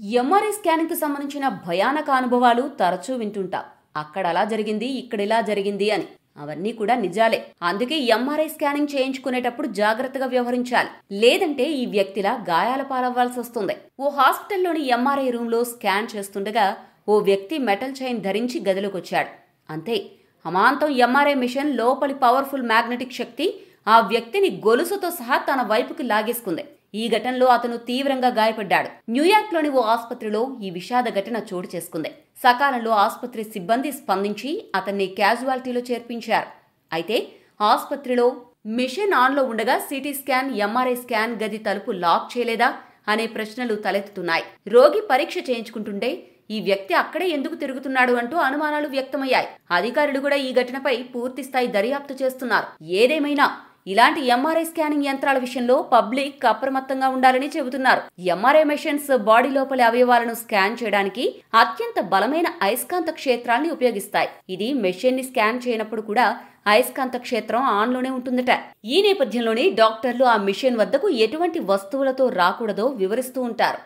MRI scanning కి సంబంధించిన భయానక అనుభవాలు తరచూ వింటుంటాం. అక్కడ అలా జరిగింది, ఇక్కడ ఇలా జరిగింది అని. అవన్నీ కూడా నిజాలే. అందుకే ఎంఆర్ఐ స్కానింగ్ చేయించుకునేటప్పుడు జాగ్రత్తగా వ్యవహరించాలి. లేదంటే ఈ వ్యక్తిలా గాయాల పాలవ్వాల్సి వస్తుంది. ఓ హాస్పిటల్లోని ఎంఆర్ఐ రూమ్ లో స్కాన్ చేస్తుండగా ఓ వ్యక్తి మెటల్ చైన్ ధరించి గదిలోకొచ్చాడు. అంతే, అమాంతం ఎంఆర్ఐ మిషన్ లోపలి పవర్ఫుల్ మ్యాగ్నెటిక్ శక్తి ఆ వ్యక్తిని గొలుసుతో సహా తన వైపుకి లాగేసుకుంది. ఈ ఘటనలో అతను తీవ్రంగా గాయపడ్డాడు. న్యూయార్క్లోని ఓ ఆసుపత్రిలో ఈ విషాద ఘటన చోటు చేసుకుంది. సకాలంలో ఆసుపత్రి సిబ్బంది స్పందించి అతన్ని క్యాజువాలిటీలో చేర్పించారు. అయితే ఆసుపత్రిలో మిషన్ ఆన్లో ఉండగా సిటీ స్కాన్, ఎంఆర్ఐ స్కాన్ గది తలుపు లాక్ చేయలేదా అనే ప్రశ్నలు తలెత్తుతున్నాయి. రోగి పరీక్ష చేయించుకుంటుంటే ఈ వ్యక్తి అక్కడే ఎందుకు తిరుగుతున్నాడు అంటూ అనుమానాలు వ్యక్తమయ్యాయి. అధికారులు కూడా ఈ ఘటనపై పూర్తిస్థాయి దర్యాప్తు చేస్తున్నారు. ఏదేమైనా ఇలాంటి ఎంఆర్ఐ స్కానింగ్ యంత్రాల విషయంలో పబ్లిక్ అప్రమత్తంగా ఉండాలని చెబుతున్నారు. ఎంఆర్ఐ మెషిన్స్ బాడీ లోపలి అవయవాలను స్కాన్ చేయడానికి అత్యంత బలమైన అయస్కాంత క్షేత్రాల్ని ఉపయోగిస్తాయి. ఇది మెషిన్ ని స్కాన్ చేయనప్పుడు కూడా అయస్కాంత క్షేత్రం ఆన్లోనే ఉంటుందట. ఈ నేపథ్యంలోనే డాక్టర్లు ఆ మిషన్ వద్దకు ఎటువంటి వస్తువులతో రాకూడదో వివరిస్తూ ఉంటారు.